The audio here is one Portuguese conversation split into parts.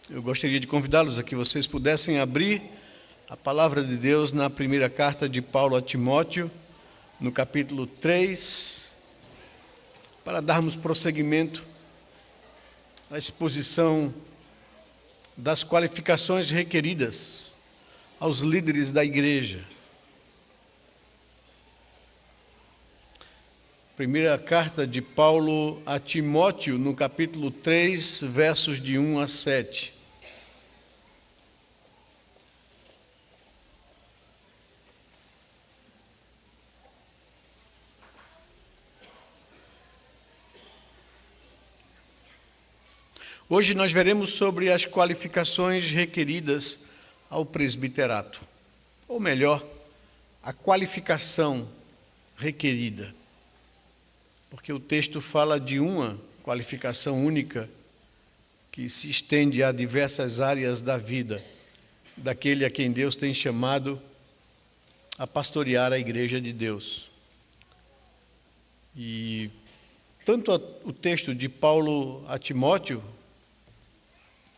Eu gostaria de convidá-los a que vocês pudessem abrir a palavra de Deus na primeira carta de Paulo a Timóteo, no capítulo 3, para darmos prosseguimento à exposição das qualificações requeridas aos líderes da igreja. Primeira carta de Paulo a Timóteo, no capítulo 3, versos de 1 a 7. Hoje nós veremos sobre as qualificações requeridas ao presbiterato, ou melhor, a qualificação requerida, porque o texto fala de uma qualificação única que se estende a diversas áreas da vida daquele a quem Deus tem chamado a pastorear a igreja de Deus. E tanto o texto de Paulo a Timóteo,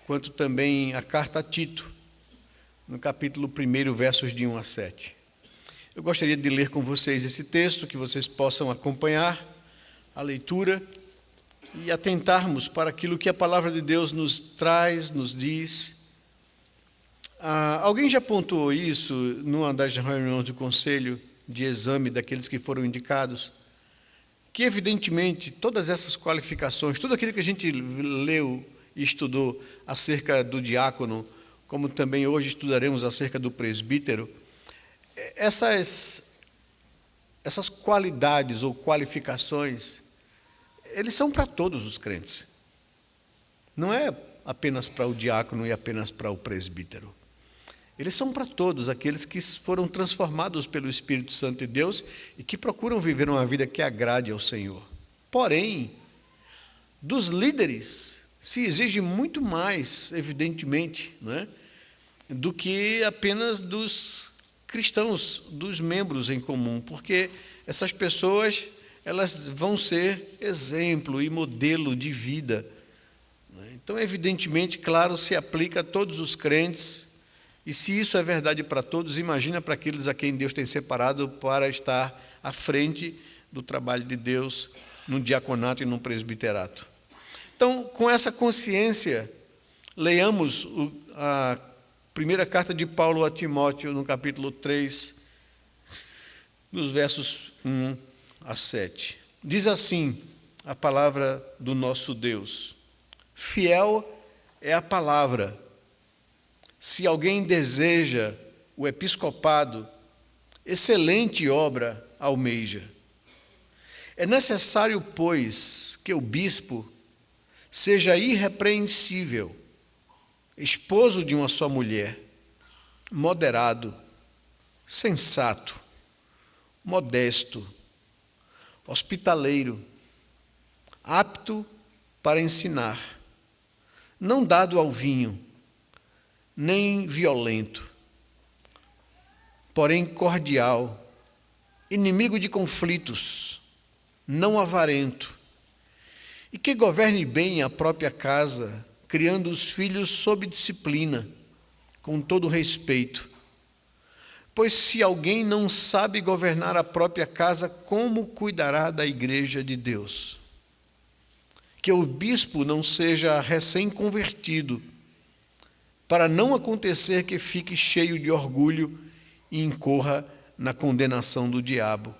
quanto também a carta a Tito, no capítulo 1, versos de 1 a 7. Eu gostaria de ler com vocês esse texto, que vocês possam acompanhar a leitura e atentarmos para aquilo que a palavra de Deus nos traz, nos diz. Alguém já pontuou isso numa das reuniões do conselho de exame daqueles que foram indicados? Que evidentemente todas essas qualificações, tudo aquilo que a gente leu e estudou acerca do diácono, como também hoje estudaremos acerca do presbítero, essas qualidades ou qualificações, eles são para todos os crentes. Não é apenas para o diácono e apenas para o presbítero. Eles são para todos aqueles que foram transformados pelo Espírito Santo de Deus e que procuram viver uma vida que agrade ao Senhor. Porém, dos líderes se exige muito mais, evidentemente, do que apenas dos cristãos, dos membros em comum, porque essas pessoas, elas vão ser exemplo e modelo de vida. Então, evidentemente, claro, se aplica a todos os crentes, e se isso é verdade para todos, imagina para aqueles a quem Deus tem separado para estar à frente do trabalho de Deus no diaconato e no presbiterato. Então, com essa consciência, leiamos a primeira carta de Paulo a Timóteo, no capítulo 3, nos versos 1 a 7. Diz assim a palavra do nosso Deus: fiel é a palavra. Se alguém deseja o episcopado, excelente obra almeja. É necessário, pois, que o bispo seja irrepreensível, esposo de uma só mulher, moderado, sensato, modesto, hospitaleiro, apto para ensinar, não dado ao vinho, nem violento, porém cordial, inimigo de conflitos, não avarento, e que governe bem a própria casa, criando os filhos sob disciplina, com todo respeito. Pois se alguém não sabe governar a própria casa, como cuidará da igreja de Deus? Que o bispo não seja recém-convertido, para não acontecer que fique cheio de orgulho e incorra na condenação do diabo.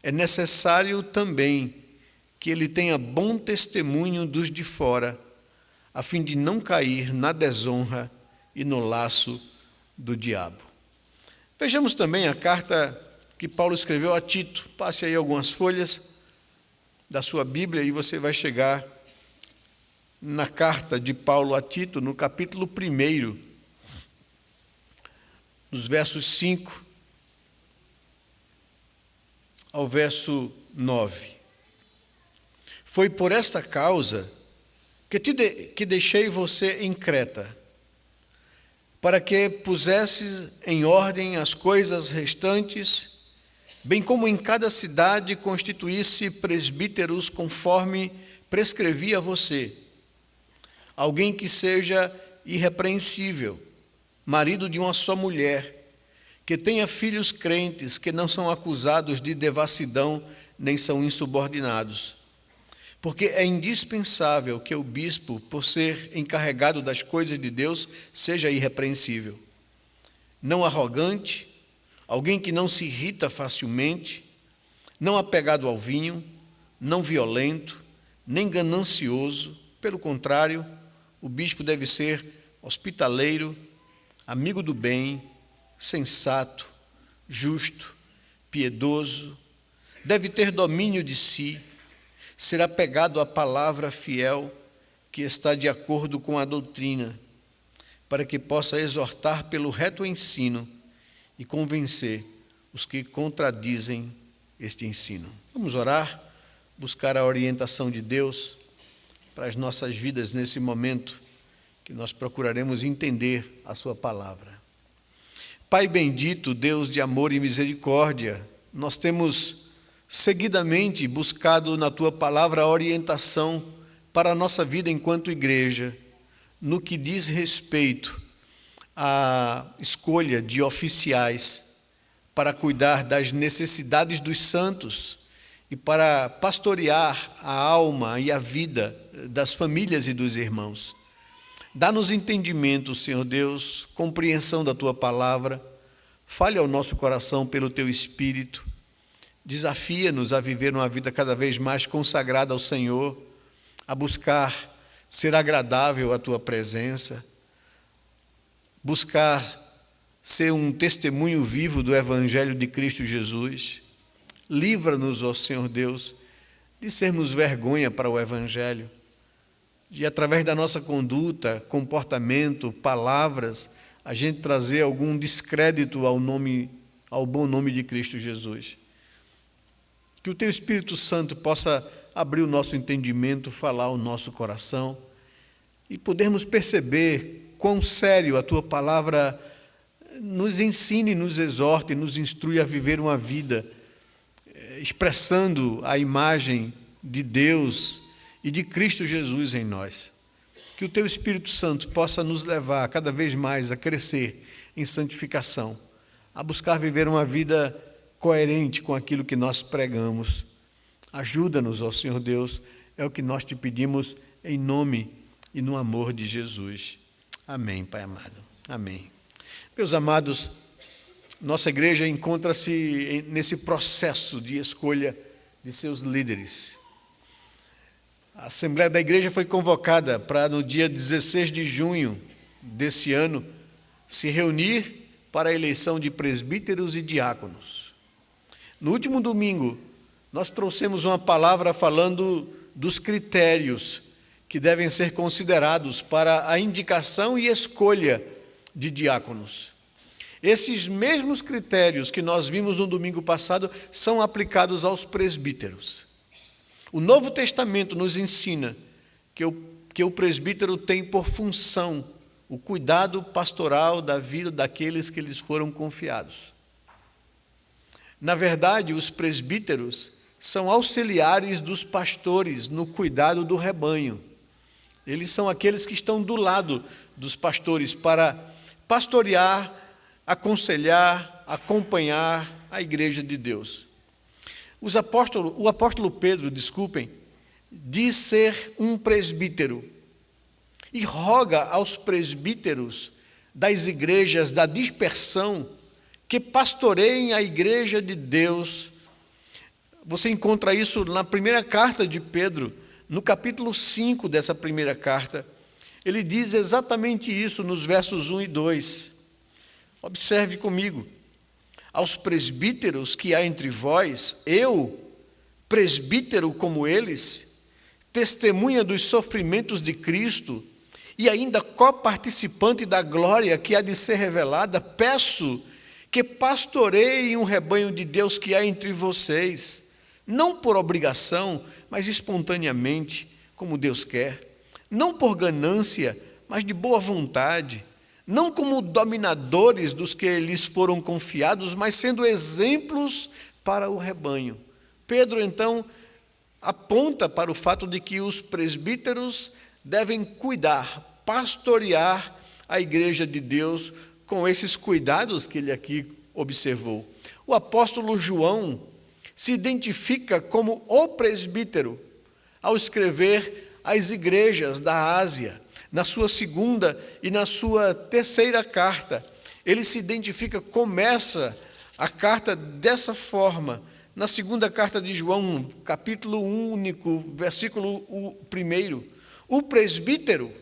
É necessário também que ele tenha bom testemunho dos de fora, a fim de não cair na desonra e no laço do diabo. Vejamos também a carta que Paulo escreveu a Tito. Passe aí algumas folhas da sua Bíblia e você vai chegar na carta de Paulo a Tito, no capítulo 1, nos versos 5 ao verso 9. Foi por esta causa que deixei você em Creta, para que pusesses em ordem as coisas restantes, bem como em cada cidade constituísse presbíteros conforme prescrevi a você, alguém que seja irrepreensível, marido de uma só mulher, que tenha filhos crentes, que não são acusados de devassidão, nem são insubordinados. Porque é indispensável que o bispo, por ser encarregado das coisas de Deus, seja irrepreensível, não arrogante, alguém que não se irrita facilmente, não apegado ao vinho, não violento, nem ganancioso. Pelo contrário, o bispo deve ser hospitaleiro, amigo do bem, sensato, justo, piedoso, deve ter domínio de si, ser apegado à palavra fiel que está de acordo com a doutrina, para que possa exortar pelo reto ensino e convencer os que contradizem este ensino. Vamos orar, buscar a orientação de Deus para as nossas vidas nesse momento que nós procuraremos entender a sua palavra. Pai bendito, Deus de amor e misericórdia, nós temos seguidamente buscado na tua palavra a orientação para a nossa vida enquanto igreja, no que diz respeito à escolha de oficiais para cuidar das necessidades dos santos e para pastorear a alma e a vida das famílias e dos irmãos. Dá-nos entendimento, Senhor Deus, compreensão da tua palavra, fale ao nosso coração pelo teu Espírito, desafia-nos a viver uma vida cada vez mais consagrada ao Senhor, a buscar ser agradável à tua presença, buscar ser um testemunho vivo do Evangelho de Cristo Jesus. Livra-nos, ó Senhor Deus, de sermos vergonha para o Evangelho, de através da nossa conduta, comportamento, palavras, a gente trazer algum descrédito ao bom nome de Cristo Jesus. Que o teu Espírito Santo possa abrir o nosso entendimento, falar ao nosso coração e podermos perceber quão sério a tua palavra nos ensine, nos exorte, nos instrui a viver uma vida expressando a imagem de Deus e de Cristo Jesus em nós. Que o teu Espírito Santo possa nos levar cada vez mais a crescer em santificação, a buscar viver uma vida coerente com aquilo que nós pregamos. Ajuda-nos, ó Senhor Deus, é o que nós te pedimos em nome e no amor de Jesus. Amém, Pai amado. Amém. Meus amados, nossa igreja encontra-se nesse processo de escolha de seus líderes. A Assembleia da Igreja foi convocada para, no dia 16 de junho desse ano, se reunir para a eleição de presbíteros e diáconos. No último domingo, nós trouxemos uma palavra falando dos critérios que devem ser considerados para a indicação e escolha de diáconos. Esses mesmos critérios que nós vimos no domingo passado são aplicados aos presbíteros. O Novo Testamento nos ensina que o presbítero tem por função o cuidado pastoral da vida daqueles que lhes foram confiados. Na verdade, os presbíteros são auxiliares dos pastores no cuidado do rebanho. Eles são aqueles que estão do lado dos pastores para pastorear, aconselhar, acompanhar a igreja de Deus. O apóstolo Pedro, diz ser um presbítero e roga aos presbíteros das igrejas da dispersão que pastoreiem a igreja de Deus. Você encontra isso na primeira carta de Pedro, no capítulo 5 dessa primeira carta. Ele diz exatamente isso nos versos 1 e 2. Observe comigo. Aos presbíteros que há entre vós, eu, presbítero como eles, testemunha dos sofrimentos de Cristo e ainda coparticipante da glória que há de ser revelada, peço que pastoreiem um rebanho de Deus que há entre vocês, não por obrigação, mas espontaneamente, como Deus quer, não por ganância, mas de boa vontade, não como dominadores dos que lhes foram confiados, mas sendo exemplos para o rebanho. Pedro, então, aponta para o fato de que os presbíteros devem cuidar pastorear a igreja de Deus com esses cuidados que ele aqui observou. O apóstolo João se identifica como o presbítero ao escrever às igrejas da Ásia. Na sua segunda e na sua terceira carta, ele se identifica, começa a carta dessa forma. Na segunda carta de João, capítulo único, versículo 1, o presbítero,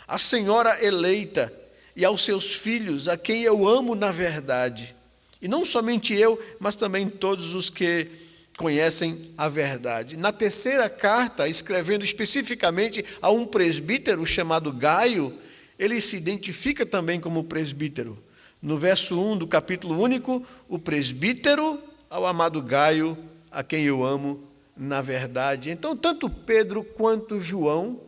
a senhora eleita e aos seus filhos, a quem eu amo na verdade. E não somente eu, mas também todos os que conhecem a verdade. Na terceira carta, escrevendo especificamente a um presbítero chamado Gaio, ele se identifica também como presbítero. No verso 1 do capítulo único, o presbítero ao amado Gaio, a quem eu amo na verdade. Então, tanto Pedro quanto João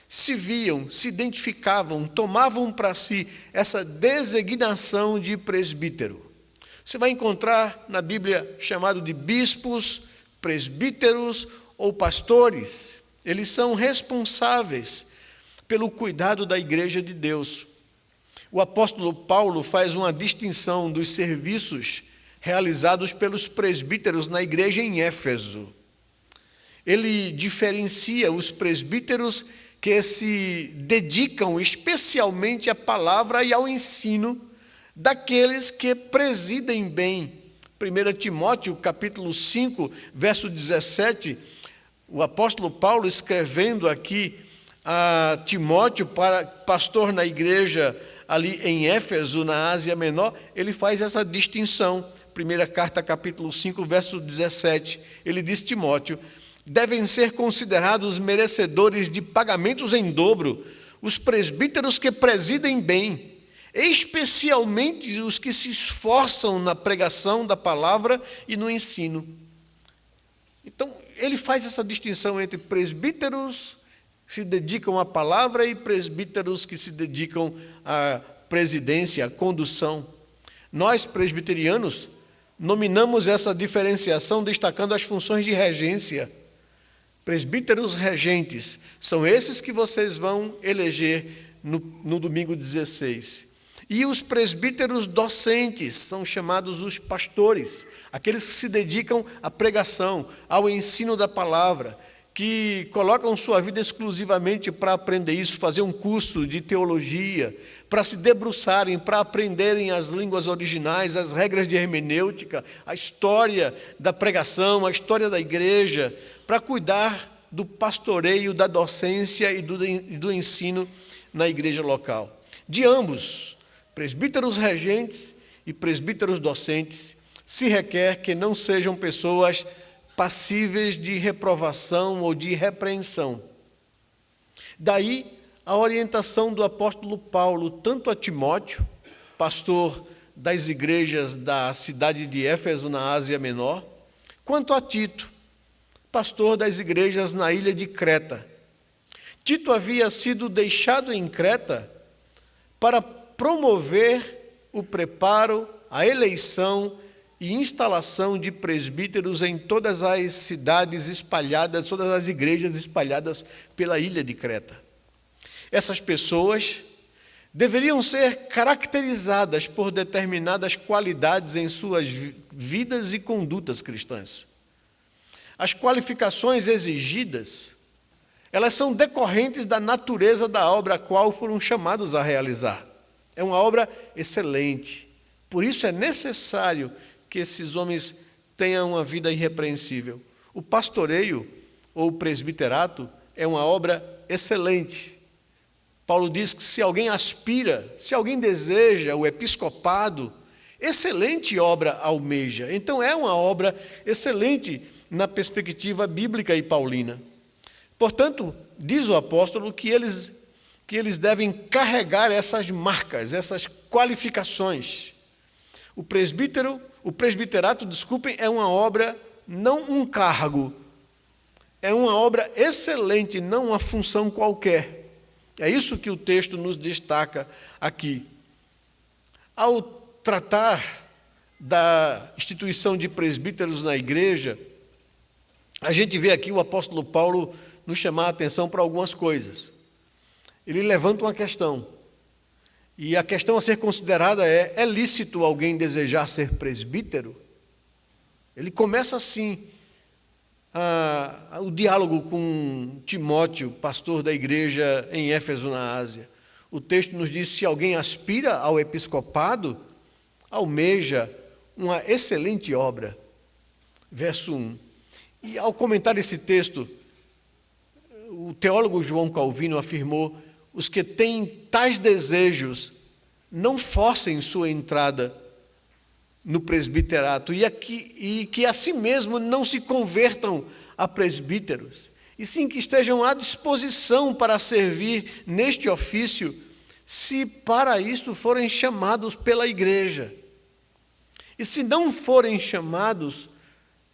se viam, se identificavam, tomavam para si essa designação de presbítero. Você vai encontrar na Bíblia chamado de bispos, presbíteros ou pastores. Eles são responsáveis pelo cuidado da igreja de Deus. O apóstolo Paulo faz uma distinção dos serviços realizados pelos presbíteros na igreja em Éfeso. Ele diferencia os presbíteros que se dedicam especialmente à palavra e ao ensino daqueles que presidem bem. 1 Timóteo, capítulo 5, verso 17, o apóstolo Paulo escrevendo aqui a Timóteo, para pastor na igreja ali em Éfeso, na Ásia Menor, ele faz essa distinção. 1 carta, capítulo 5, verso 17, ele diz: Timóteo, devem ser considerados merecedores de pagamentos em dobro os presbíteros que presidem bem, especialmente os que se esforçam na pregação da palavra e no ensino. Então, ele faz essa distinção entre presbíteros que se dedicam à palavra e presbíteros que se dedicam à presidência, à condução. Nós, presbiterianos, nominamos essa diferenciação destacando as funções de regência. Presbíteros regentes são esses que vocês vão eleger no domingo 16. E os presbíteros docentes são chamados os pastores, aqueles que se dedicam à pregação, ao ensino da palavra, que colocam sua vida exclusivamente para aprender isso, fazer um curso de teologia, para se debruçarem, para aprenderem as línguas originais, as regras de hermenêutica, a história da pregação, a história da igreja, para cuidar do pastoreio, da docência e do ensino na igreja local. De ambos, presbíteros regentes e presbíteros docentes, se requer que não sejam pessoas passíveis de reprovação ou de repreensão. Daí a orientação do apóstolo Paulo, tanto a Timóteo, pastor das igrejas da cidade de Éfeso, na Ásia Menor, quanto a Tito, pastor das igrejas na ilha de Creta. Tito havia sido deixado em Creta para promover o preparo, a eleição e instalação de presbíteros em todas as cidades espalhadas, todas as igrejas espalhadas pela ilha de Creta. Essas pessoas deveriam ser caracterizadas por determinadas qualidades em suas vidas e condutas cristãs. As qualificações exigidas, elas são decorrentes da natureza da obra a qual foram chamados a realizar. É uma obra excelente. Por isso é necessário que esses homens tenham uma vida irrepreensível. O pastoreio ou o presbiterato é uma obra excelente. Paulo diz que se alguém aspira, se alguém deseja o episcopado, excelente obra almeja. Então é uma obra excelente na perspectiva bíblica e paulina. Portanto, diz o apóstolo que eles devem carregar essas marcas, essas qualificações. O presbiterato, é uma obra, não um cargo, é uma obra excelente, não uma função qualquer. É isso que o texto nos destaca aqui. Ao tratar da instituição de presbíteros na igreja, a gente vê aqui o apóstolo Paulo nos chamar a atenção para algumas coisas. ele levanta uma questão. E a questão a ser considerada é lícito alguém desejar ser presbítero? Ele começa assim, o diálogo com Timóteo, pastor da igreja em Éfeso, na Ásia. O texto nos diz: se alguém aspira ao episcopado, almeja uma excelente obra. Verso 1. E ao comentar esse texto, o teólogo João Calvino afirmou: os que têm tais desejos não forcem sua entrada no presbiterato e que a si mesmo não se convertam a presbíteros, e sim que estejam à disposição para servir neste ofício, se para isto forem chamados pela igreja. E se não forem chamados,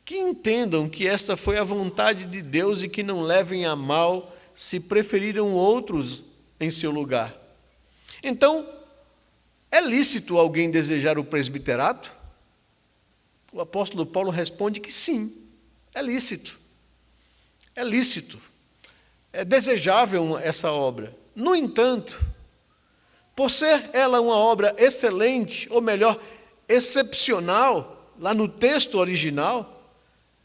que entendam que esta foi a vontade de Deus e que não levem a mal se preferiram outros em seu lugar. Então, é lícito alguém desejar o presbiterato? O apóstolo Paulo responde que sim, é lícito. É lícito. É desejável essa obra. No entanto, por ser ela uma obra excelente, ou melhor, excepcional, lá no texto original,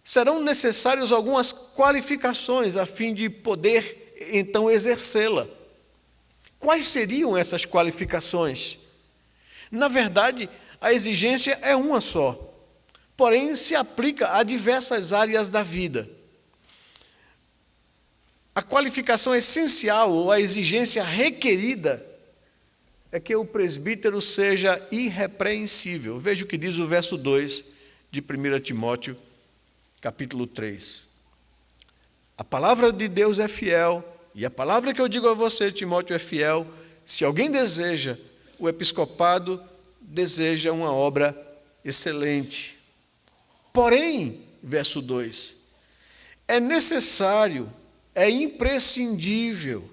serão necessárias algumas qualificações a fim de poder, então, exercê-la. Quais seriam essas qualificações? Na verdade, a exigência é uma só, porém se aplica a diversas áreas da vida. A qualificação essencial ou a exigência requerida é que o presbítero seja irrepreensível. Veja o que diz o verso 2 de 1 Timóteo, capítulo 3. A palavra de Deus é fiel, e a palavra que eu digo a você, Timóteo, é fiel. Se alguém deseja o episcopado, deseja uma obra excelente. Porém, verso 2, é necessário, é imprescindível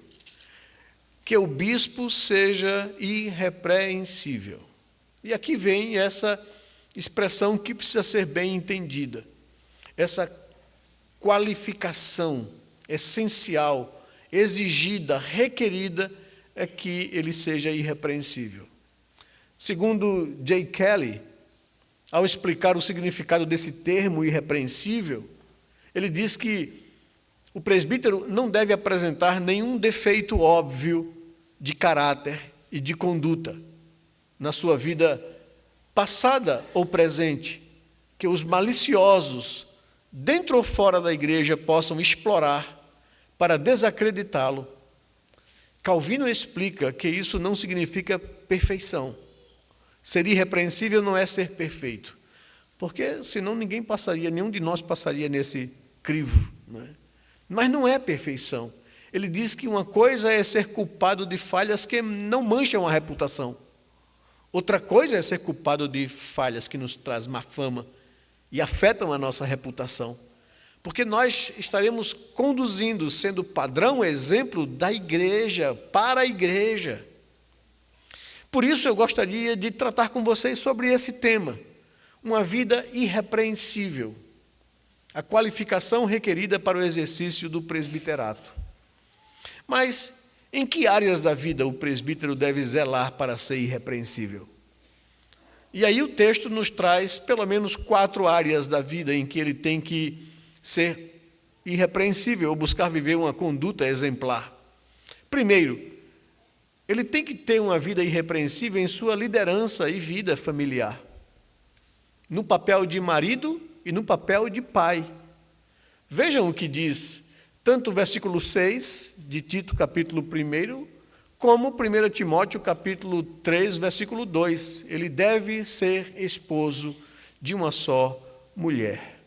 que o bispo seja irrepreensível. E aqui vem essa expressão que precisa ser bem entendida. Essa qualificação essencial, exigida, requerida, é que ele seja irrepreensível. Segundo J. Kelly, ao explicar o significado desse termo irrepreensível, ele diz que o presbítero não deve apresentar nenhum defeito óbvio de caráter e de conduta na sua vida passada ou presente, que os maliciosos, dentro ou fora da igreja, possam explorar para desacreditá-lo. Calvino explica que isso não significa perfeição. Ser irrepreensível não é ser perfeito, porque senão nenhum de nós passaria nesse crivo, não é? Mas não é perfeição. Ele diz que uma coisa é ser culpado de falhas que não mancham a reputação. Outra coisa é ser culpado de falhas que nos traz má fama e afetam a nossa reputação. Porque nós estaremos conduzindo, sendo padrão, exemplo da igreja, para a igreja. Por isso eu gostaria de tratar com vocês sobre esse tema, uma vida irrepreensível, a qualificação requerida para o exercício do presbiterato. Mas em que áreas da vida o presbítero deve zelar para ser irrepreensível? E aí o texto nos traz pelo menos 4 áreas da vida em que ele tem que ser irrepreensível ou buscar viver uma conduta exemplar. Primeiro, ele tem que ter uma vida irrepreensível em sua liderança e vida familiar, no papel de marido e no papel de pai. Vejam o que diz tanto o versículo 6 de Tito, capítulo 1, como 1 Timóteo, capítulo 3, versículo 2. Ele deve ser esposo de uma só mulher.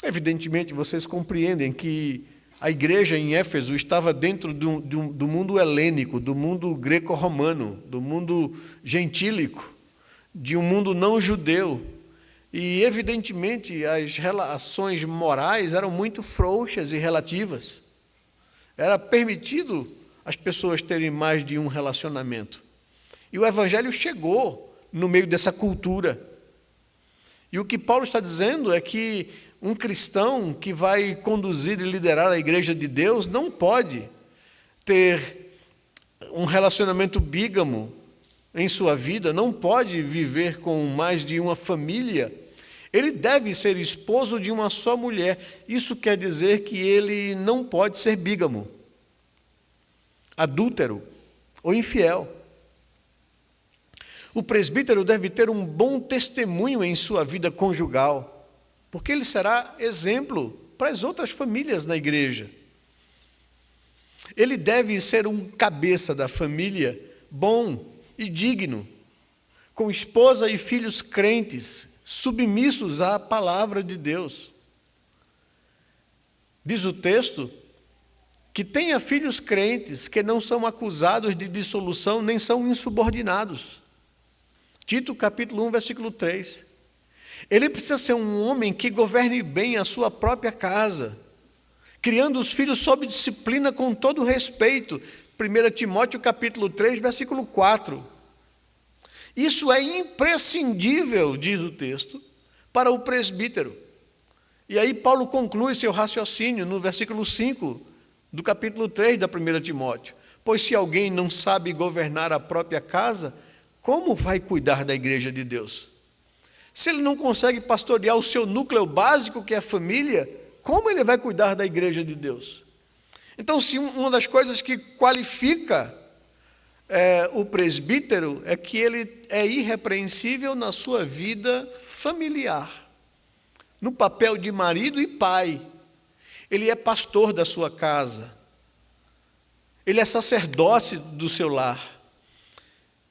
Evidentemente, vocês compreendem que a igreja em Éfeso estava dentro do mundo helênico, do mundo greco-romano, do mundo gentílico, de um mundo não judeu. E, evidentemente, as relações morais eram muito frouxas e relativas. Era permitido as pessoas terem mais de um relacionamento. E o Evangelho chegou no meio dessa cultura. E o que Paulo está dizendo é que um cristão que vai conduzir e liderar a igreja de Deus não pode ter um relacionamento bígamo em sua vida, não pode viver com mais de uma família. Ele deve ser esposo de uma só mulher. Isso quer dizer que ele não pode ser bígamo, adúltero ou infiel. O presbítero deve ter um bom testemunho em sua vida conjugal, porque ele será exemplo para as outras famílias na igreja. Ele deve ser um cabeça da família, bom e digno, com esposa e filhos crentes, submissos à palavra de Deus. Diz o texto que tenha filhos crentes que não são acusados de dissolução, nem são insubordinados. Tito capítulo 1, versículo 3. Ele precisa ser um homem que governe bem a sua própria casa, criando os filhos sob disciplina com todo respeito. 1 Timóteo capítulo 3, versículo 4. Isso é imprescindível, diz o texto, para o presbítero. E aí Paulo conclui seu raciocínio no versículo 5 do capítulo 3 da 1 Timóteo. Pois se alguém não sabe governar a própria casa, como vai cuidar da igreja de Deus? Se ele não consegue pastorear o seu núcleo básico, que é a família, como ele vai cuidar da igreja de Deus? Então, se uma das coisas que qualifica o presbítero é que ele é irrepreensível na sua vida familiar, no papel de marido e pai. Ele é pastor da sua casa, ele é sacerdote do seu lar,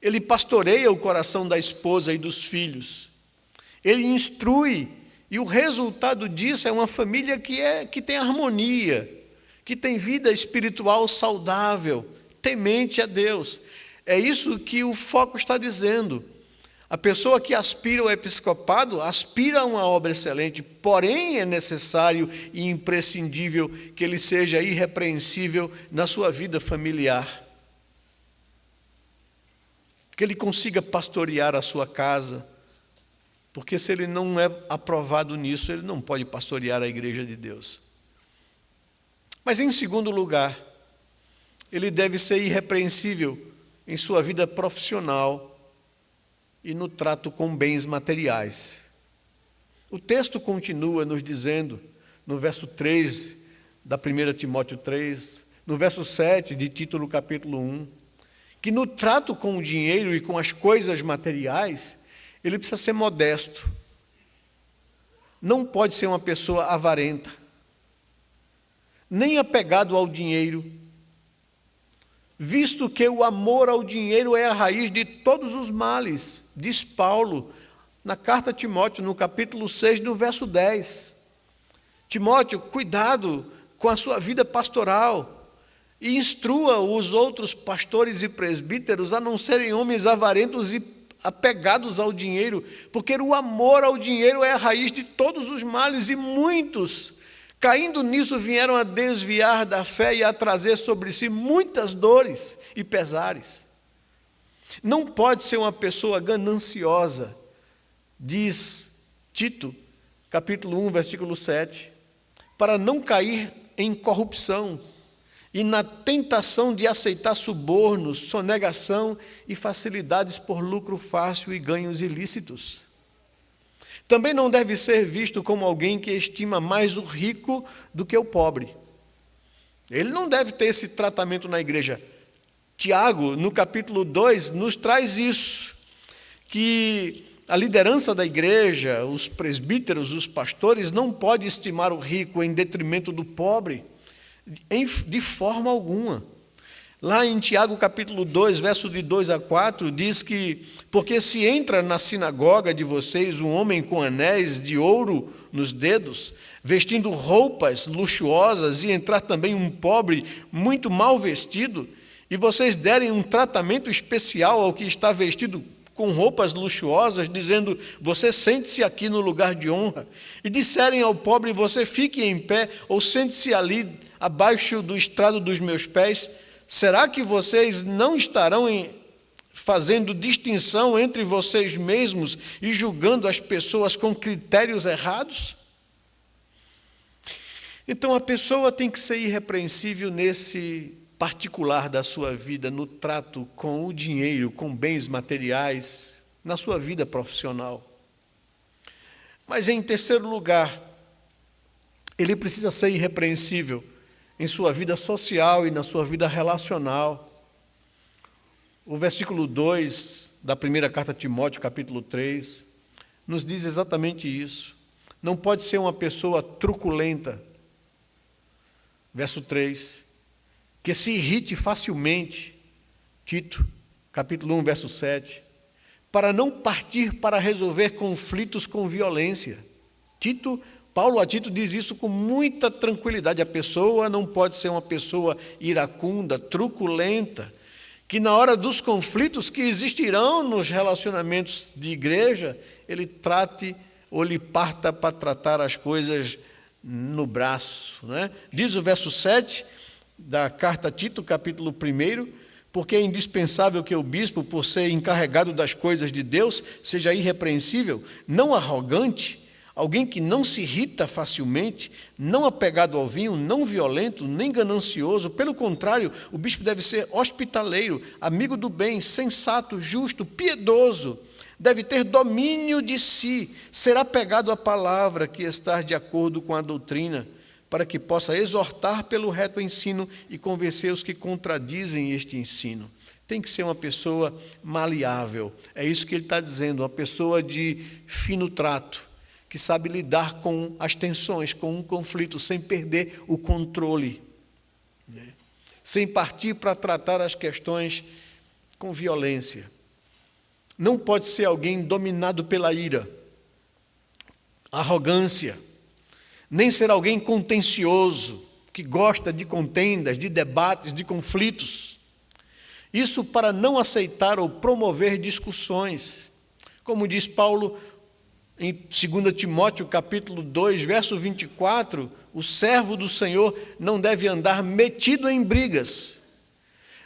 ele pastoreia o coração da esposa e dos filhos, ele instrui, e o resultado disso é uma família que tem harmonia, que tem vida espiritual saudável, temente a Deus. É isso que o foco está dizendo. A pessoa que aspira ao episcopado aspira a uma obra excelente, porém é necessário e imprescindível que ele seja irrepreensível na sua vida familiar, que ele consiga pastorear a sua casa, porque se ele não é aprovado nisso, ele não pode pastorear a igreja de Deus. Mas em segundo lugar, ele deve ser irrepreensível em sua vida profissional e no trato com bens materiais. O texto continua nos dizendo, no verso 3 da 1 Timóteo 3, no verso 7 de Tito, no capítulo 1, que no trato com o dinheiro e com as coisas materiais, ele precisa ser modesto. Não pode ser uma pessoa avarenta, nem apegado ao dinheiro, visto que o amor ao dinheiro é a raiz de todos os males, diz Paulo na carta a Timóteo, no capítulo 6, no verso 10. Timóteo, cuidado com a sua vida pastoral e instrua os outros pastores e presbíteros a não serem homens avarentos e apegados ao dinheiro, porque o amor ao dinheiro é a raiz de todos os males, e muitos, caindo nisso, vieram a desviar da fé e a trazer sobre si muitas dores e pesares. Não pode ser uma pessoa gananciosa, diz Tito, capítulo 1, versículo 7, para não cair em corrupção e na tentação de aceitar subornos, sonegação e facilidades por lucro fácil e ganhos ilícitos. Também não deve ser visto como alguém que estima mais o rico do que o pobre. Ele não deve ter esse tratamento na igreja. Tiago, no capítulo 2, nos traz isso, que a liderança da igreja, os presbíteros, os pastores, não pode estimar o rico em detrimento do pobre, de forma alguma. Lá em Tiago capítulo 2, verso de 2 a 4, diz que, porque se entra na sinagoga de vocês um homem com anéis de ouro nos dedos, vestindo roupas luxuosas, e entrar também um pobre muito mal vestido, e vocês derem um tratamento especial ao que está vestido com roupas luxuosas, dizendo, você sente-se aqui no lugar de honra, e disserem ao pobre, você fique em pé, ou sente-se ali abaixo do estrado dos meus pés, será que vocês não estarão fazendo distinção entre vocês mesmos e julgando as pessoas com critérios errados? Então a pessoa tem que ser irrepreensível nesse particular da sua vida, no trato com o dinheiro, com bens materiais, na sua vida profissional. Mas, em terceiro lugar, ele precisa ser irrepreensível em sua vida social e na sua vida relacional. O versículo 2 da primeira carta a Timóteo, capítulo 3, nos diz exatamente isso. Não pode ser uma pessoa truculenta. Verso 3, que se irrite facilmente, Tito, capítulo 1, verso 7, para não partir para resolver conflitos com violência. Paulo a Tito diz isso com muita tranquilidade. A pessoa não pode ser uma pessoa iracunda, truculenta, que na hora dos conflitos que existirão nos relacionamentos de igreja, ele trate ou lhe parta para tratar as coisas no braço, né? Diz o verso 7 da carta a Tito, capítulo 1, porque é indispensável que o bispo, por ser encarregado das coisas de Deus, seja irrepreensível, não arrogante, alguém que não se irrita facilmente, não apegado ao vinho, não violento, nem ganancioso. Pelo contrário, o bispo deve ser hospitaleiro, amigo do bem, sensato, justo, piedoso. Deve ter domínio de si, ser apegado à palavra que está de acordo com a doutrina, para que possa exortar pelo reto ensino e convencer os que contradizem este ensino. Tem que ser uma pessoa maleável, é isso que ele está dizendo, uma pessoa de fino trato, que sabe lidar com as tensões, com um conflito, sem perder o controle, né? Sem partir para tratar as questões com violência. Não pode ser alguém dominado pela ira, arrogância, nem ser alguém contencioso, que gosta de contendas, de debates, de conflitos. Isso para não aceitar ou promover discussões. Como diz Paulo em 2 Timóteo, capítulo 2, verso 24, o servo do Senhor não deve andar metido em brigas,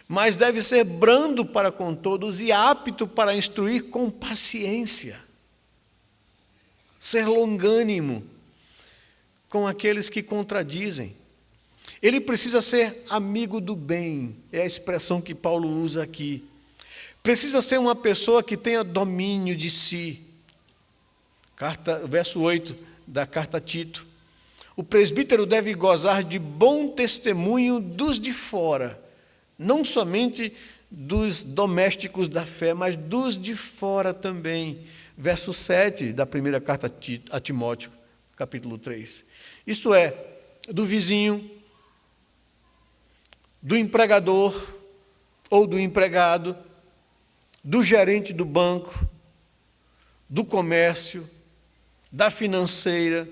mas deve ser brando para com todos e apto para instruir com paciência. Ser longânimo com aqueles que contradizem. Ele precisa ser amigo do bem, é a expressão que Paulo usa aqui. Precisa ser uma pessoa que tenha domínio de si. Verso 8 da carta a Tito. O presbítero deve gozar de bom testemunho dos de fora, não somente dos domésticos da fé, mas dos de fora também. Verso 7 da primeira carta a Timóteo, capítulo 3. Isto é, do vizinho, do empregador ou do empregado, do gerente do banco, do comércio, da financeira,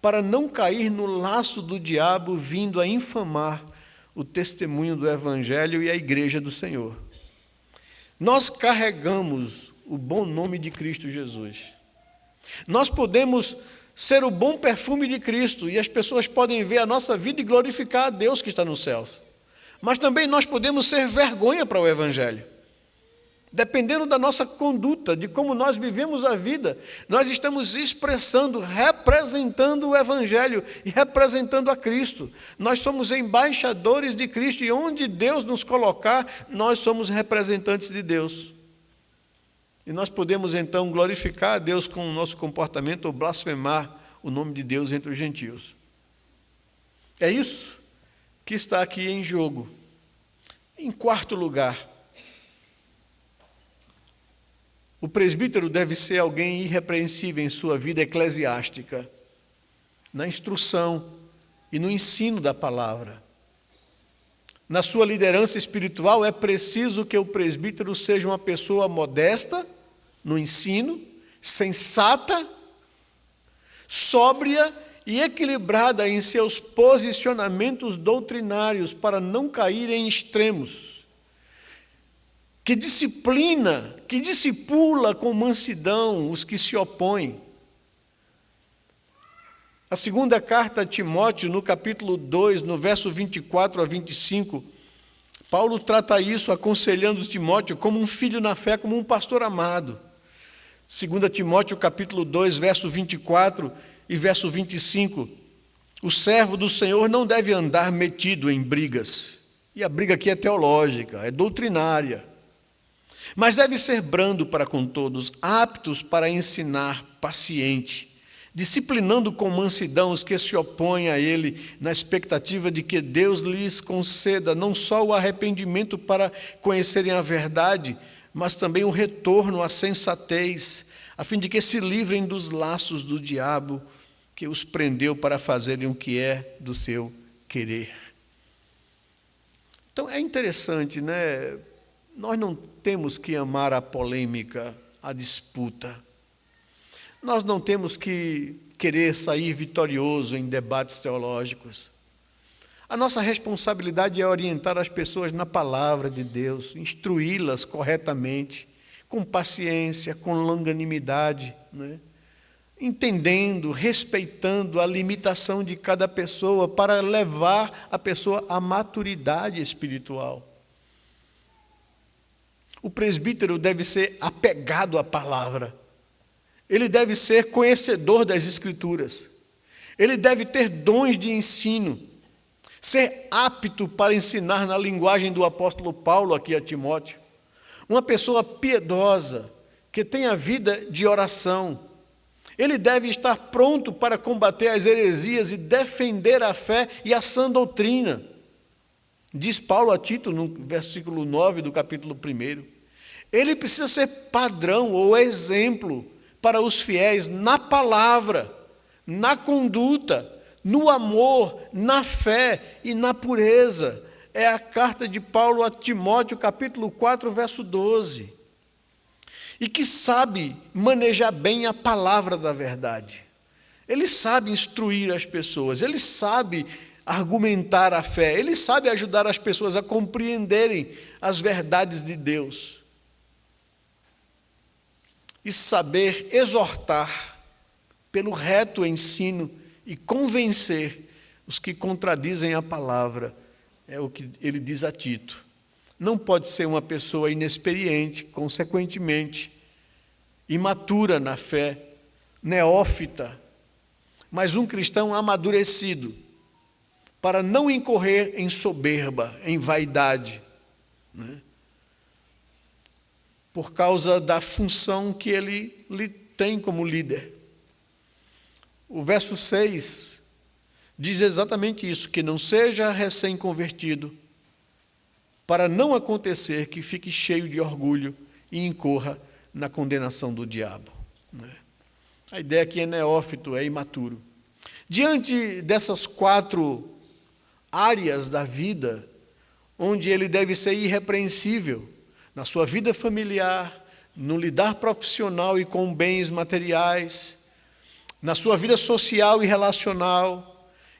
para não cair no laço do diabo vindo a infamar o testemunho do Evangelho e a igreja do Senhor. Nós carregamos o bom nome de Cristo Jesus. Nós podemos ser o bom perfume de Cristo e as pessoas podem ver a nossa vida e glorificar a Deus que está nos céus. Mas também nós podemos ser vergonha para o Evangelho. Dependendo da nossa conduta, de como nós vivemos a vida, nós estamos expressando, representando o Evangelho e representando a Cristo. Nós somos embaixadores de Cristo e onde Deus nos colocar, nós somos representantes de Deus. E nós podemos então glorificar a Deus com o nosso comportamento ou blasfemar o nome de Deus entre os gentios. É isso que está aqui em jogo. Em quarto lugar, o presbítero deve ser alguém irrepreensível em sua vida eclesiástica, na instrução e no ensino da palavra. Na sua liderança espiritual, é preciso que o presbítero seja uma pessoa modesta no ensino, sensata, sóbria e equilibrada em seus posicionamentos doutrinários, para não cair em extremos. Que disciplina, que discipula com mansidão os que se opõem. A segunda carta a Timóteo, no capítulo 2, no verso 24 a 25, Paulo trata isso aconselhando Timóteo como um filho na fé, como um pastor amado. 2 Timóteo, capítulo 2, verso 24 e verso 25, O servo do Senhor não deve andar metido em brigas. E a briga aqui é teológica, é doutrinária. Mas deve ser brando para com todos, aptos para ensinar, paciente, disciplinando com mansidão os que se opõem a ele, na expectativa de que Deus lhes conceda não só o arrependimento para conhecerem a verdade, mas também o retorno à sensatez, a fim de que se livrem dos laços do diabo, que os prendeu para fazerem o que é do seu querer. Então é interessante, né? Nós não temos que amar a polêmica, a disputa. Nós não temos que querer sair vitorioso em debates teológicos. A nossa responsabilidade é orientar as pessoas na palavra de Deus, instruí-las corretamente, com paciência, com longanimidade, né? Entendendo, respeitando a limitação de cada pessoa para levar a pessoa à maturidade espiritual. O presbítero deve ser apegado à palavra. Ele deve ser conhecedor das Escrituras. Ele deve ter dons de ensino. Ser apto para ensinar na linguagem do apóstolo Paulo aqui a Timóteo. Uma pessoa piedosa, que tenha vida de oração. Ele deve estar pronto para combater as heresias e defender a fé e a sã doutrina. Diz Paulo a Tito, no versículo 9 do capítulo 1. Ele precisa ser padrão ou exemplo para os fiéis na palavra, na conduta, no amor, na fé e na pureza. É a carta de Paulo a Timóteo, capítulo 4, verso 12. E que sabe manejar bem a palavra da verdade. Ele sabe instruir as pessoas, ele sabe argumentar a fé, ele sabe ajudar as pessoas a compreenderem as verdades de Deus. E saber exortar pelo reto ensino e convencer os que contradizem a palavra, é o que ele diz a Tito. Não pode ser uma pessoa inexperiente, consequentemente, imatura na fé, neófita, mas um cristão amadurecido, para não incorrer em soberba, em vaidade, né? Por causa da função que ele tem como líder. O verso 6 diz exatamente isso, que não seja recém-convertido, para não acontecer que fique cheio de orgulho e incorra na condenação do diabo. A ideia aqui é neófito, é imaturo. Diante dessas 4 áreas da vida, onde ele deve ser irrepreensível, na sua vida familiar, no lidar profissional e com bens materiais, na sua vida social e relacional,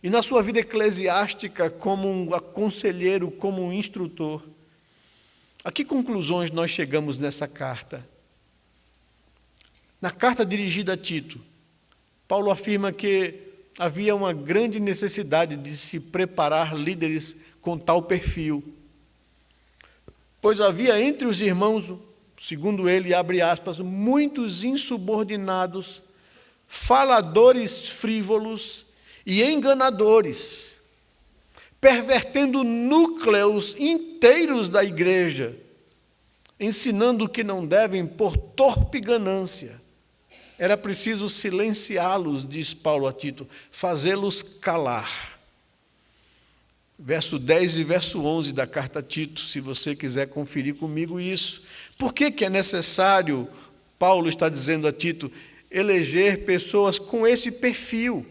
e na sua vida eclesiástica como um conselheiro, como um instrutor. A que conclusões nós chegamos nessa carta? Na carta dirigida a Tito, Paulo afirma que havia uma grande necessidade de se preparar líderes com tal perfil, pois havia entre os irmãos, segundo ele, abre aspas, muitos insubordinados, faladores frívolos e enganadores, pervertendo núcleos inteiros da igreja, ensinando que não devem por torpe ganância. Era preciso silenciá-los, diz Paulo a Tito, fazê-los calar. Verso 10 e verso 11 da carta a Tito, se você quiser conferir comigo isso. Por que é necessário, Paulo está dizendo a Tito, eleger pessoas com esse perfil?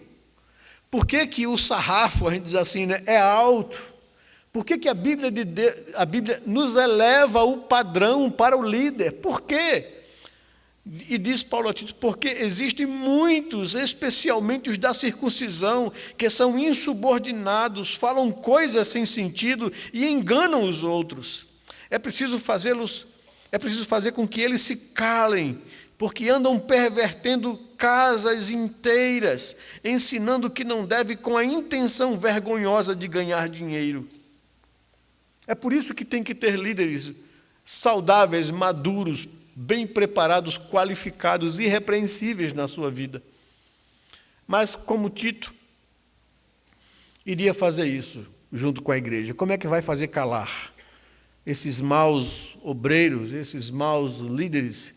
Por que o sarrafo, a gente diz assim, né, é alto? Por que a Bíblia nos eleva o padrão para o líder? Por quê? E diz Paulo a Tito, porque existem muitos, especialmente os da circuncisão, que são insubordinados, falam coisas sem sentido e enganam os outros. É preciso fazer com que eles se calem, porque andam pervertendo casas inteiras, ensinando que não deve com a intenção vergonhosa de ganhar dinheiro. É por isso que tem que ter líderes saudáveis, maduros, bem preparados, qualificados, irrepreensíveis na sua vida. Mas, como Tito, iria fazer isso junto com a igreja? Como é que vai fazer calar esses maus obreiros, esses maus líderes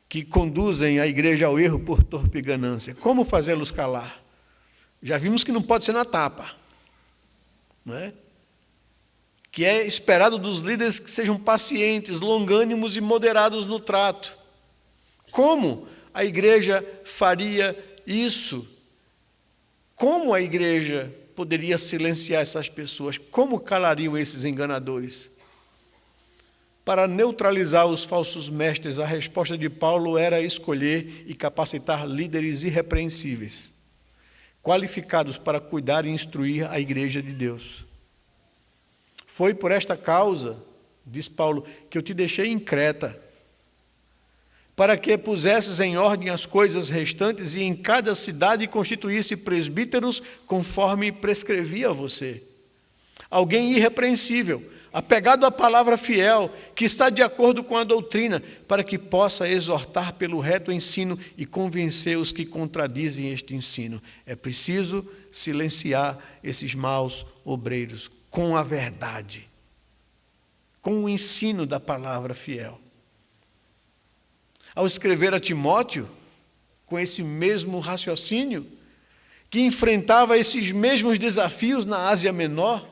que conduzem a igreja ao erro por torpe ganância? Como fazê-los calar? Já vimos que não pode ser na tapa, não é? Que é esperado dos líderes que sejam pacientes, longânimos e moderados no trato. Como a igreja faria isso? Como a igreja poderia silenciar essas pessoas? Como calariam esses enganadores? Para neutralizar os falsos mestres, a resposta de Paulo era escolher e capacitar líderes irrepreensíveis, qualificados para cuidar e instruir a igreja de Deus. Foi por esta causa, diz Paulo, que eu te deixei em Creta, para que pusesses em ordem as coisas restantes e em cada cidade constituísse presbíteros conforme prescrevia a você. Alguém irrepreensível, apegado à palavra fiel, que está de acordo com a doutrina, para que possa exortar pelo reto ensino e convencer os que contradizem este ensino. É preciso silenciar esses maus obreiros com a verdade, com o ensino da palavra fiel. Ao escrever a Timóteo, com esse mesmo raciocínio, que enfrentava esses mesmos desafios na Ásia Menor,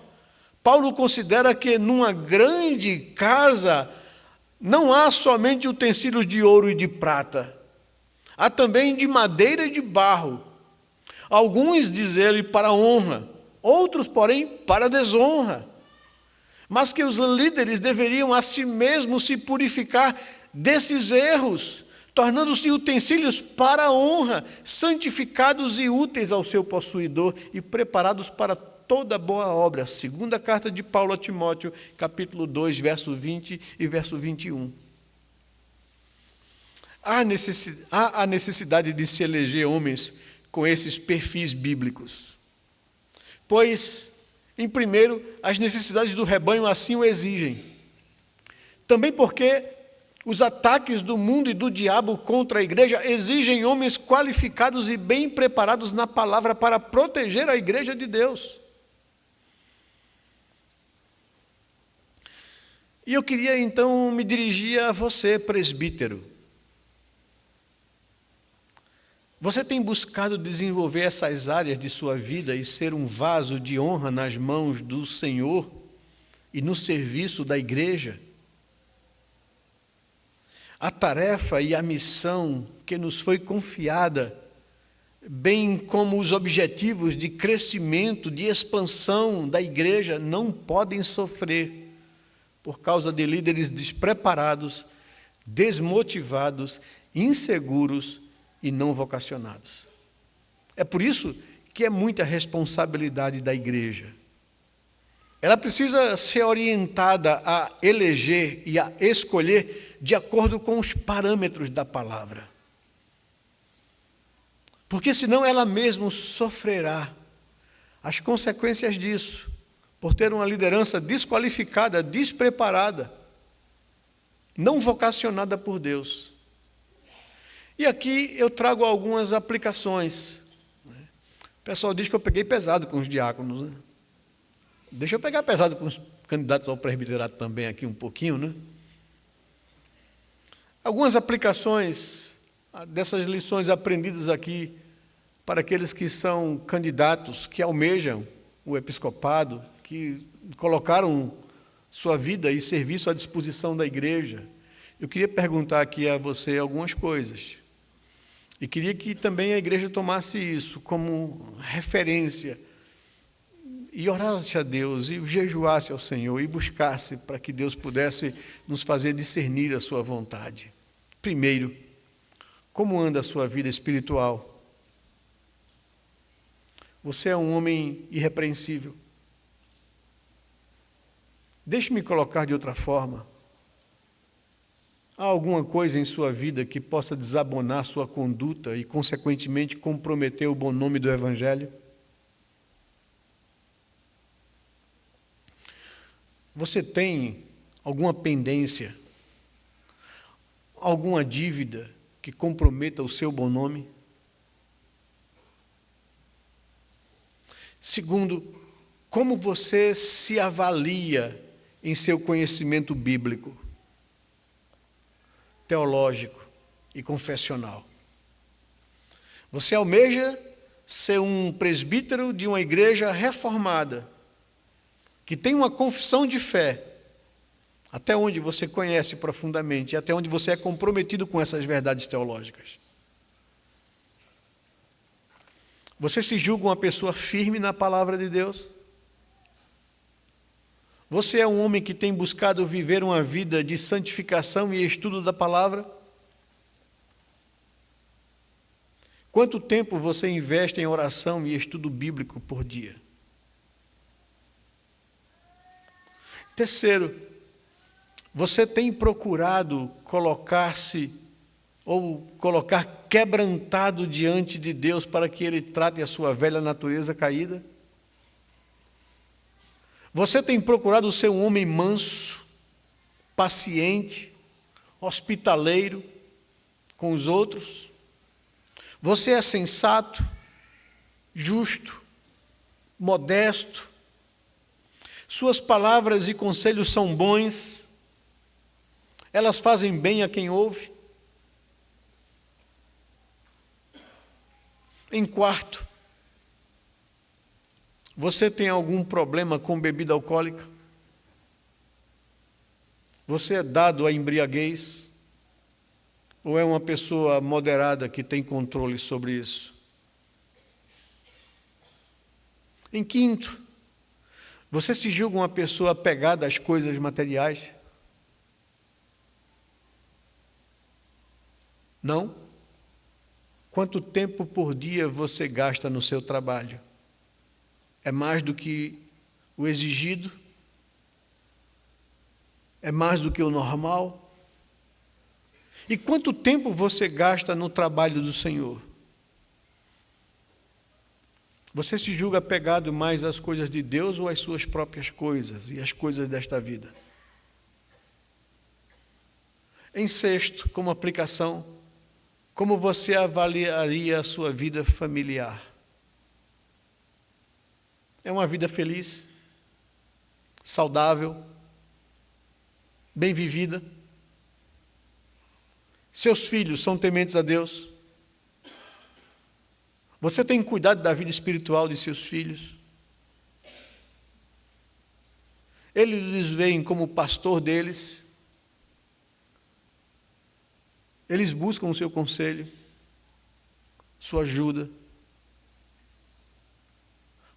Paulo considera que numa grande casa não há somente utensílios de ouro e de prata, há também de madeira e de barro. Alguns, diz ele, para honra, outros, porém, para desonra. Mas que os líderes deveriam a si mesmos se purificar desses erros, tornando-se utensílios para a honra, santificados e úteis ao seu possuidor e preparados para toda boa obra. Segunda carta de Paulo a Timóteo, capítulo 2, verso 20 e verso 21. Há a necessidade de se eleger homens com esses perfis bíblicos. Pois, em primeiro, as necessidades do rebanho assim o exigem. Também porque os ataques do mundo e do diabo contra a igreja exigem homens qualificados e bem preparados na palavra para proteger a igreja de Deus. E eu queria então me dirigir a você, presbítero. Você tem buscado desenvolver essas áreas de sua vida e ser um vaso de honra nas mãos do Senhor e no serviço da igreja? A tarefa e a missão que nos foi confiada, bem como os objetivos de crescimento, de expansão da igreja, não podem sofrer por causa de líderes despreparados, desmotivados, inseguros e não vocacionados. É por isso que é muita responsabilidade da igreja. Ela precisa ser orientada a eleger e a escolher de acordo com os parâmetros da palavra. Porque senão ela mesma sofrerá as consequências disso, por ter uma liderança desqualificada, despreparada, não vocacionada por Deus. E aqui eu trago algumas aplicações. O pessoal diz que eu peguei pesado com os diáconos, né? Deixa eu pegar pesado com os candidatos ao presbiterato também aqui um pouquinho, né? Algumas aplicações dessas lições aprendidas aqui para aqueles que são candidatos, que almejam o episcopado, que colocaram sua vida e serviço à disposição da igreja. Eu queria perguntar aqui a você algumas coisas. E queria que também a igreja tomasse isso como referência e orasse a Deus, e jejuasse ao Senhor, e buscasse para que Deus pudesse nos fazer discernir a sua vontade. Primeiro, como anda a sua vida espiritual? Você é um homem irrepreensível? Deixe-me colocar de outra forma. Há alguma coisa em sua vida que possa desabonar sua conduta e, consequentemente, comprometer o bom nome do Evangelho? Você tem alguma pendência, alguma dívida que comprometa o seu bom nome? Segundo, Como você se avalia em seu conhecimento bíblico, teológico e confessional? Você almeja ser um presbítero de uma igreja reformada, que tem uma confissão de fé, até onde você conhece profundamente, e até onde você é comprometido com essas verdades teológicas. Você se julga uma pessoa firme na palavra de Deus? Você é um homem que tem buscado viver uma vida de santificação e estudo da palavra? Quanto tempo você investe em oração e estudo bíblico por dia? Terceiro, você tem procurado colocar-se ou colocar quebrantado diante de Deus para que Ele trate a sua velha natureza caída? Você tem procurado ser um homem manso, paciente, hospitaleiro com os outros? Você é sensato, justo, modesto? Suas palavras e conselhos são bons? Elas fazem bem a quem ouve? Em quarto, você tem algum problema com bebida alcoólica? Você é dado à embriaguez? Ou é uma pessoa moderada que tem controle sobre isso? Em quinto, você se julga uma pessoa apegada às coisas materiais? Não? Quanto tempo por dia você gasta no seu trabalho? É mais do que o exigido? É mais do que o normal? E quanto tempo você gasta no trabalho do Senhor? Você se julga apegado mais às coisas de Deus ou às suas próprias coisas e às coisas desta vida? Em sexto, como aplicação, como você avaliaria a sua vida familiar? É uma vida feliz, saudável, bem vivida? Seus filhos são tementes a Deus? Você tem cuidado da vida espiritual de seus filhos? Eles lhes veem como pastor deles? Eles buscam o seu conselho, sua ajuda?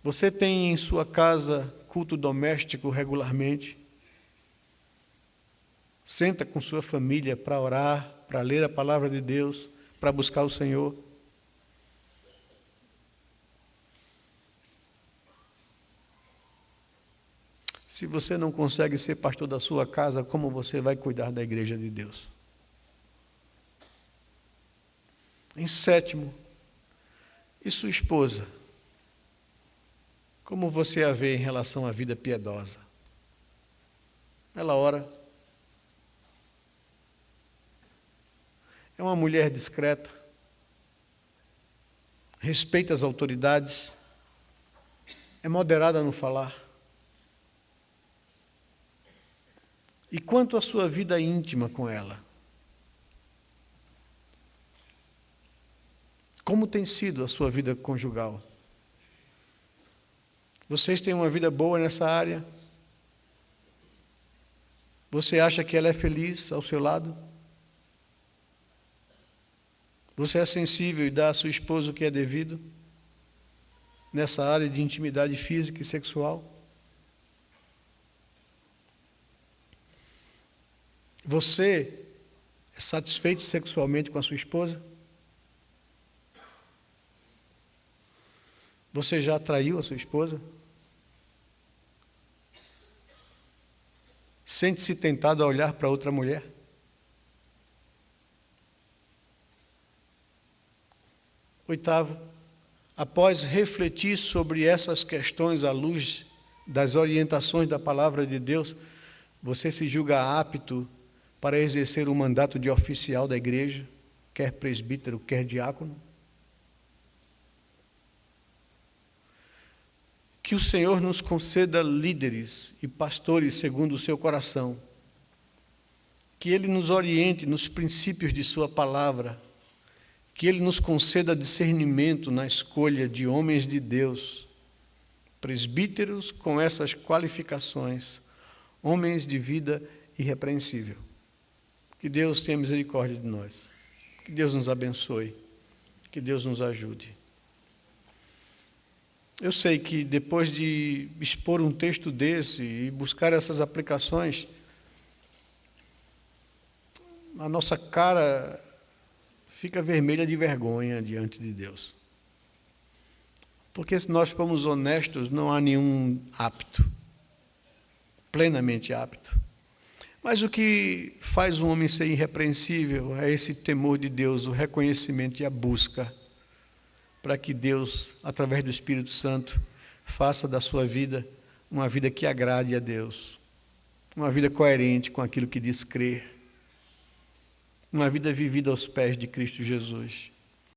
Você tem em sua casa culto doméstico regularmente? Senta com sua família para orar, para ler a palavra de Deus, para buscar o Senhor? Se você não consegue ser pastor da sua casa, como você vai cuidar da igreja de Deus? Em sétimo, e sua esposa? Como você a vê em relação à vida piedosa? Ela ora? É uma mulher discreta? Respeita as autoridades? É moderada no falar? E quanto à sua vida íntima com ela? Como tem sido a sua vida conjugal? Vocês têm uma vida boa nessa área? Você acha que ela é feliz ao seu lado? Você é sensível e dá à sua esposa o que é devido nessa área de intimidade física e sexual? Você é satisfeito sexualmente com a sua esposa? Você já traiu a sua esposa? Sente-se tentado a olhar para outra mulher? Oitavo, após refletir sobre essas questões à luz das orientações da palavra de Deus, você se julga apto para exercer o mandato de oficial da igreja, quer presbítero, quer diácono? Que o Senhor nos conceda líderes e pastores segundo o seu coração. Que Ele nos oriente nos princípios de sua palavra. Que Ele nos conceda discernimento na escolha de homens de Deus, presbíteros com essas qualificações, homens de vida irrepreensível. Que Deus tenha misericórdia de nós. Que Deus nos abençoe. Que Deus nos ajude. Eu sei que depois de expor um texto desse e buscar essas aplicações, a nossa cara fica vermelha de vergonha diante de Deus. Porque se nós formos honestos, não há nenhum apto, plenamente apto. Mas o que faz um homem ser irrepreensível é esse temor de Deus, o reconhecimento e a busca, para que Deus, através do Espírito Santo, faça da sua vida uma vida que agrade a Deus, uma vida coerente com aquilo que diz crer, uma vida vivida aos pés de Cristo Jesus.